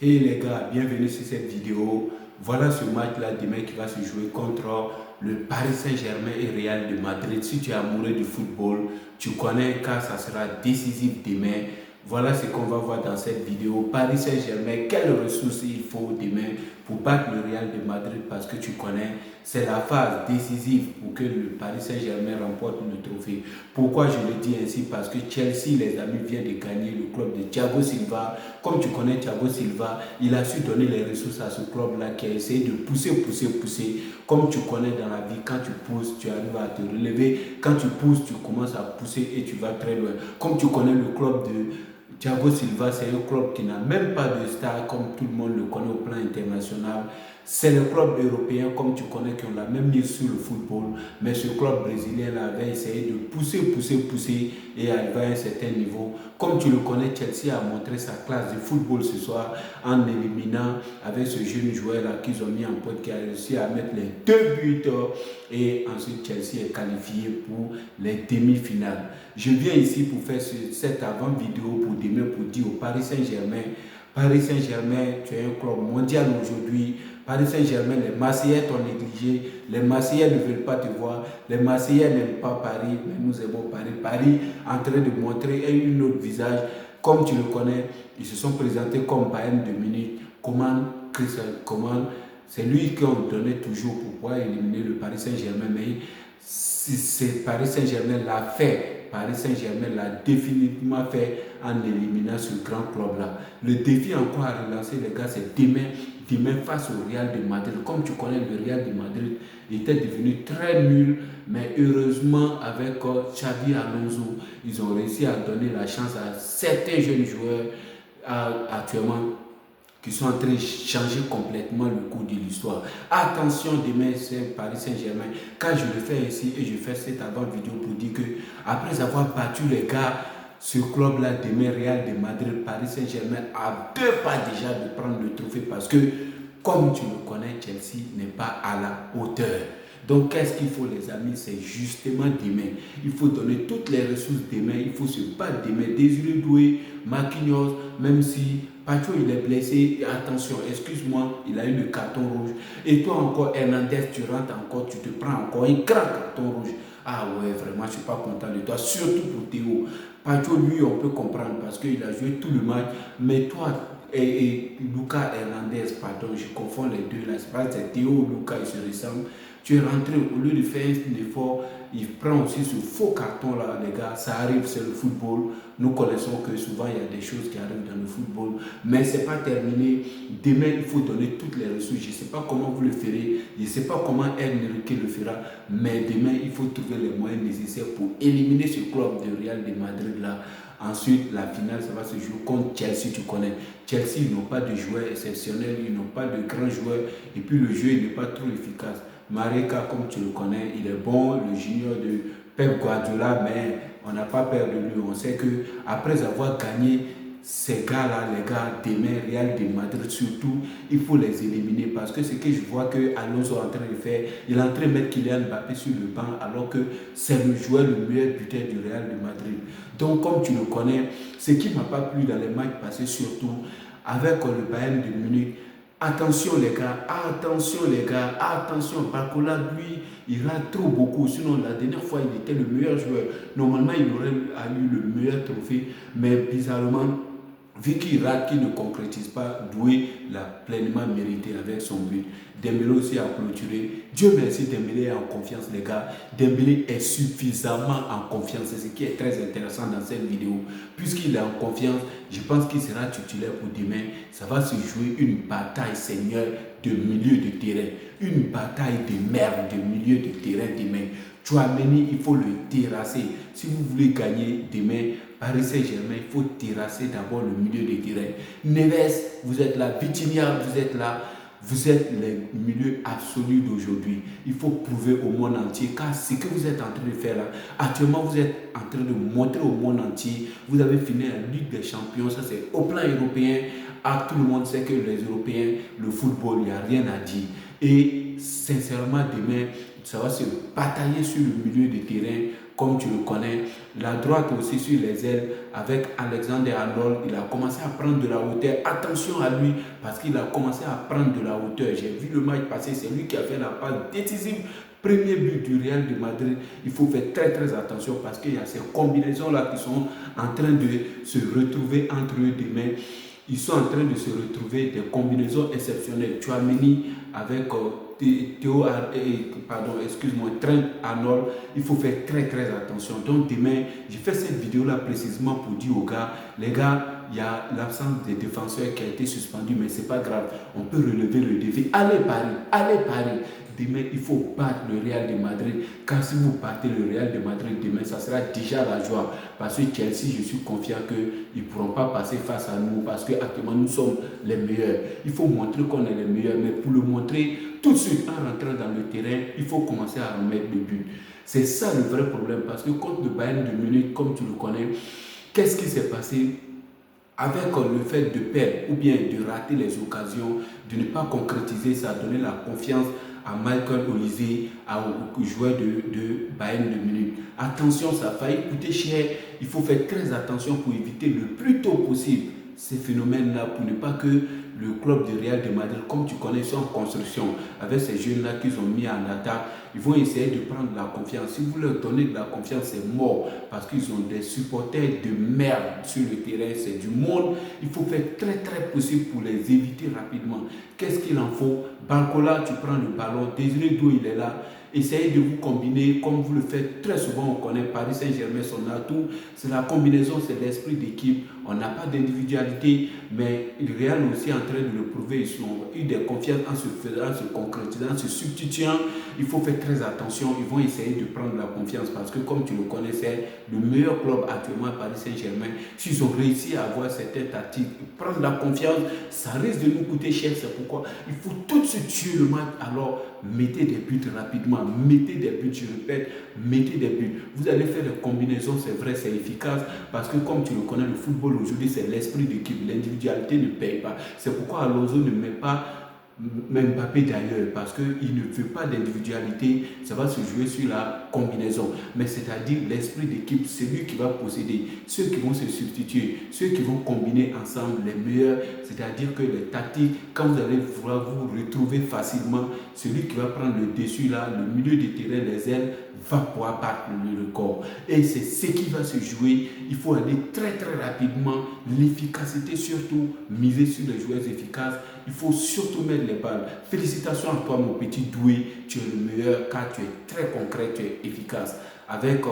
Hey les gars, bienvenue sur cette vidéo. Voilà ce match-là demain qui va se jouer contre le Paris Saint-Germain et Real de Madrid. Si tu es amoureux du football, tu connais car ça sera décisif demain. Voilà ce qu'on va voir dans cette vidéo. Paris Saint-Germain, quelles ressources il faut demain pour battre le Real de Madrid parce que tu connais, c'est la phase décisive pour que le Paris Saint-Germain remporte le trophée. Pourquoi je le dis ainsi? Parce que Chelsea, les amis, vient de gagner le club de Thiago Silva. Comme tu connais Thiago Silva, il a su donner les ressources à ce club-là qui a essayé de pousser. Comme tu connais dans la vie, quand tu pousses, tu arrives à te relever. Quand tu pousses, tu commences à pousser et tu vas très loin. Comme tu connais le club de Thiago Silva, c'est un club qui n'a même pas de star comme tout le monde le connaît au plan international. C'est le club européen, comme tu connais, qui ont la même mise sur le football. Mais ce club brésilien avait essayé de pousser et arriver à un certain niveau. Comme tu le connais, Chelsea a montré sa classe de football ce soir en éliminant avec ce jeune joueur-là qu'ils ont mis en pointe qui a réussi à mettre les 2 buts. Et ensuite, Chelsea est qualifié pour les demi-finales. Je viens ici pour faire cette avant-vidéo pour demain pour dire au Paris Saint-Germain, tu es un club mondial aujourd'hui. Paris Saint-Germain, les Marseillais t'ont négligé. Les Marseillais ne veulent pas te voir. Les Marseillais n'aiment pas Paris, mais nous aimons Paris. Paris en train de montrer un autre visage. Comme tu le connais, ils se sont présentés comme Bayern de Munich. Coman, c'est lui qui a donné toujours pour pouvoir éliminer le Paris Saint-Germain. Mais c'est Paris Saint-Germain l'a fait. Paris Saint-Germain l'a définitivement fait en éliminant ce grand club-là. Le défi encore à relancer, les gars, c'est demain face au Real de Madrid. Comme tu connais, le Real de Madrid était devenu très nul, mais heureusement, avec Xabi Alonso, ils ont réussi à donner la chance à certains jeunes joueurs actuellement qui sont en train de changer complètement le cours de l'histoire. Attention, demain, c'est Paris Saint-Germain. Quand je le fais ici et je fais cette avant-vidéo pour dire que après avoir battu les gars, ce club-là, demain, Real de Madrid, Paris Saint-Germain, a 2 pas déjà de prendre le trophée parce que, comme tu le connais, Chelsea n'est pas à la hauteur. Donc, qu'est-ce qu'il faut, les amis? C'est justement demain. Il faut donner toutes les ressources demain. Il faut se battre demain. Désiré Doué, Marquinhos, même si Pacho il est blessé, attention, excuse-moi, il a eu le carton rouge. Et toi encore, Hernandez, tu rentres encore, tu te prends encore un grand carton rouge. Ah ouais, vraiment, je ne suis pas content de toi, surtout pour Théo. Pacho, lui, on peut comprendre parce qu'il a joué tout le match. Mais toi, et Lucas Hernandez, pardon, je confonds les deux là, c'est Théo, Lucas, ils se ressemblent. Tu es rentré, au lieu de faire un effort, il prend aussi ce faux carton là, les gars, ça arrive, c'est le football. Nous connaissons que souvent il y a des choses qui arrivent dans le football, mais ce n'est pas terminé. Demain, il faut donner toutes les ressources. Je ne sais pas comment vous le ferez, je ne sais pas comment Enrique le fera, mais demain, il faut trouver les moyens nécessaires pour éliminer ce club de Real de Madrid là. Ensuite, la finale, ça va se jouer contre Chelsea, tu connais. Chelsea, ils n'ont pas de joueurs exceptionnels, ils n'ont pas de grands joueurs, et puis le jeu n'est pas trop efficace. Mareka, comme tu le connais, il est bon, le junior de Pep Guardiola, mais on n'a pas peur de lui. On sait qu'après avoir gagné ces gars-là, les gars demain, Real de Madrid surtout, il faut les éliminer parce que ce que je vois que Alonso est en train de faire, il est en train de mettre Kylian Mbappé sur le banc alors que c'est le joueur le meilleur buteur du Real de Madrid. Donc comme tu le connais, ce qui ne m'a pas plu dans les matchs passés surtout avec le Bayern de Munich, attention les gars, attention, Barcola, lui, il rate trop beaucoup. Sinon, la dernière fois, il était le meilleur joueur. Normalement, il aurait eu le meilleur trophée, mais bizarrement, vu qu'il rate, qu'il ne concrétise pas, Doué l'a pleinement mérité avec son but. Dembélé aussi a clôturé. Dieu merci, Dembélé est en confiance, les gars. Dembélé est suffisamment en confiance. C'est ce qui est très intéressant dans cette vidéo. Puisqu'il est en confiance, je pense qu'il sera titulaire pour demain. Ça va se jouer une bataille, Seigneur, de milieu de terrain. Une bataille de merde de milieu de terrain demain. Tchouaméni, il faut le terrasser. Si vous voulez gagner demain, Paris Saint-Germain, il faut terrasser d'abord le milieu de terrain. Neves, vous êtes là. Vitinha, vous êtes là. Vous êtes les milieux absolus d'aujourd'hui. Il faut prouver au monde entier, car ce que vous êtes en train de faire là, actuellement vous êtes en train de montrer au monde entier, vous avez fini la Ligue des Champions, ça c'est au plan européen. Ah, tout le monde sait que les Européens, le football, il n'y a rien à dire. Et sincèrement, demain, ça va se batailler sur le milieu de terrain comme tu le connais. La droite aussi sur les ailes avec Alexander-Arnold. Il a commencé à prendre de la hauteur. Attention à lui parce qu'il a commencé à prendre de la hauteur. J'ai vu le match passer. C'est lui qui a fait la passe décisive. Premier but du Real de Madrid. Il faut faire très attention parce qu'il y a ces combinaisons-là qui sont en train de se retrouver entre eux demain. Ils sont en train de se retrouver des combinaisons exceptionnelles. Tchouaméni avec Trent Arnold. Il faut faire très attention. Donc demain, j'ai fait cette vidéo-là précisément pour dire aux gars, les gars, il y a l'absence des défenseurs qui a été suspendu, mais c'est pas grave. On peut relever le défi. Allez Paris. Demain, il faut battre le Real de Madrid. Car si vous battez le Real de Madrid demain, ça sera déjà la joie. Parce que Chelsea, je suis confiant qu'ils ne pourront pas passer face à nous. Parce qu'actuellement, nous sommes les meilleurs. Il faut montrer qu'on est les meilleurs. Mais pour le montrer, tout de suite, en rentrant dans le terrain, il faut commencer à remettre le but. C'est ça le vrai problème. Parce que contre le Bayern de Munich, comme tu le connais, qu'est-ce qui s'est passé? Avec le fait de perdre ou bien de rater les occasions, de ne pas concrétiser, ça a donné la confiance à Michael Olise, au joueur de Bayern de Munich. Attention, ça a failli coûter cher. Il faut faire très attention pour éviter le plus tôt possible ces phénomènes-là pour ne pas que le club du Real de Madrid, comme tu connais, sont en construction avec ces jeunes-là qu'ils ont mis en attaque. Ils vont essayer de prendre la confiance. Si vous leur donnez de la confiance, c'est mort parce qu'ils ont des supporters de merde sur le terrain. C'est du monde. Il faut faire très possible pour les éviter rapidement. Qu'est-ce qu'il en faut? Barcola, tu prends le ballon. Désiré Doué, il est là. Essayez de vous combiner comme vous le faites très souvent. On connaît Paris Saint-Germain, son atout. C'est la combinaison, c'est l'esprit d'équipe. On n'a pas d'individualité, mais le Real est aussi en train de le prouver. Ils ont eu des confiances en se faisant, en se concrétisant, en se substituant. Il faut faire très attention. Ils vont essayer de prendre la confiance parce que, comme tu le connais, c'est le meilleur club actuellement à Paris Saint-Germain. S'ils ont réussi à avoir certaines tactiques, prendre la confiance, ça risque de nous coûter cher. C'est pourquoi il faut tout de suite tuer le match. Alors, mettez des buts rapidement. Mettez des buts, je répète, mettez des buts. Vous allez faire des combinaisons, c'est vrai, c'est efficace parce que, comme tu le connais, le football aujourd'hui, c'est l'esprit d'équipe. L'individualité ne paye pas. C'est pourquoi Alonso ne met pas Mbappé d'ailleurs, parce qu'il ne veut pas d'individualité, ça va se jouer sur la combinaison. Mais c'est-à-dire l'esprit d'équipe, c'est lui qui va posséder. Ceux qui vont se substituer, ceux qui vont combiner ensemble les meilleurs, c'est-à-dire que les tactiques, quand vous allez vouloir vous retrouver facilement, celui qui va prendre le dessus là, le milieu du terrain, les ailes, va pouvoir battre le record. Et c'est ce qui va se jouer. Il faut aller très rapidement. L'efficacité surtout, miser sur les joueurs efficaces. Il faut surtout mettre les balles. Félicitations à toi, mon petit Doué. Tu es le meilleur car tu es très concret, tu es efficace. Avec,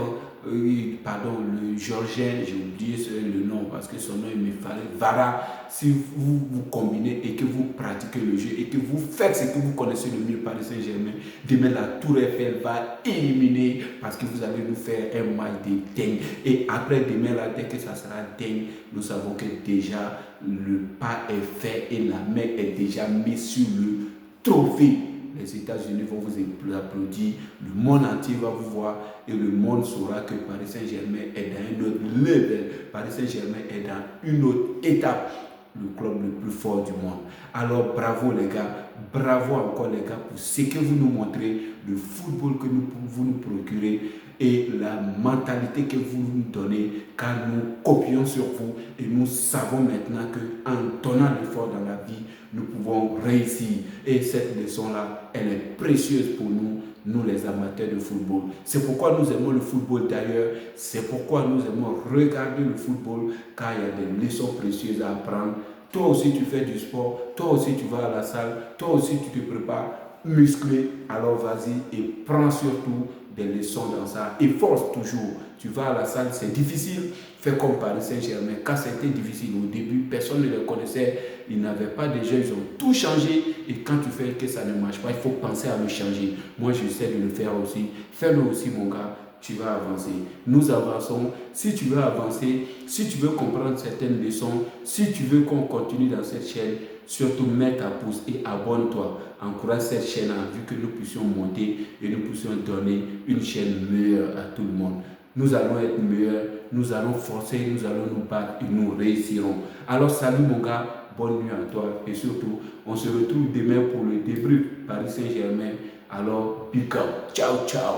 le Georgien, j'ai oublié le nom parce que son nom il me fallait. Vara, si vous combinez et que vous pratiquez le jeu et que vous faites ce que vous connaissez le mieux Paris Saint-Germain, demain la Tour Eiffel va éliminer parce que vous allez nous faire un match de dingue. Et après demain, là, dès que ça sera dingue, nous savons que déjà le pas est fait et la main est déjà mise sur le trophée. Les États-Unis vont vous applaudir, le monde entier va vous voir et le monde saura que Paris Saint-Germain est dans un autre level. Paris Saint-Germain est dans une autre étape, le club le plus fort du monde. Alors bravo les gars, bravo encore les gars pour ce que vous nous montrez, le football que vous nous procurez et la mentalité que vous nous donnez, car nous copions sur vous et nous savons maintenant qu'en donnant l'effort dans la vie, nous pouvons réussir. Et cette leçon-là, elle est précieuse pour nous, nous les amateurs de football. C'est pourquoi nous aimons le football d'ailleurs, c'est pourquoi nous aimons regarder le football, car il y a des leçons précieuses à apprendre. Toi aussi tu fais du sport, toi aussi tu vas à la salle, toi aussi tu te prépares musclé, alors vas-y et prends surtout des leçons dans ça. Et force toujours. Tu vas à la salle, c'est difficile. Fais comme Paris Saint-Germain. Quand c'était difficile au début, personne ne les connaissait. Ils n'avaient pas de jeux, ils ont tout changé. Et quand tu fais que ça ne marche pas, il faut penser à le changer. Moi, j'essaie de le faire aussi. Fais-le aussi, mon gars. Tu vas avancer. Nous avançons. Si tu veux avancer, si tu veux comprendre certaines leçons, si tu veux qu'on continue dans cette chaîne, surtout mets ta pouce et abonne-toi. Encourage cette chaîne vu que nous puissions monter et nous puissions donner une chaîne meilleure à tout le monde. Nous allons être meilleurs, nous allons forcer, nous allons nous battre et nous réussirons. Alors salut mon gars, bonne nuit à toi et surtout, on se retrouve demain pour le débrief Paris Saint-Germain. Alors, big up, ciao, ciao,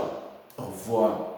au revoir.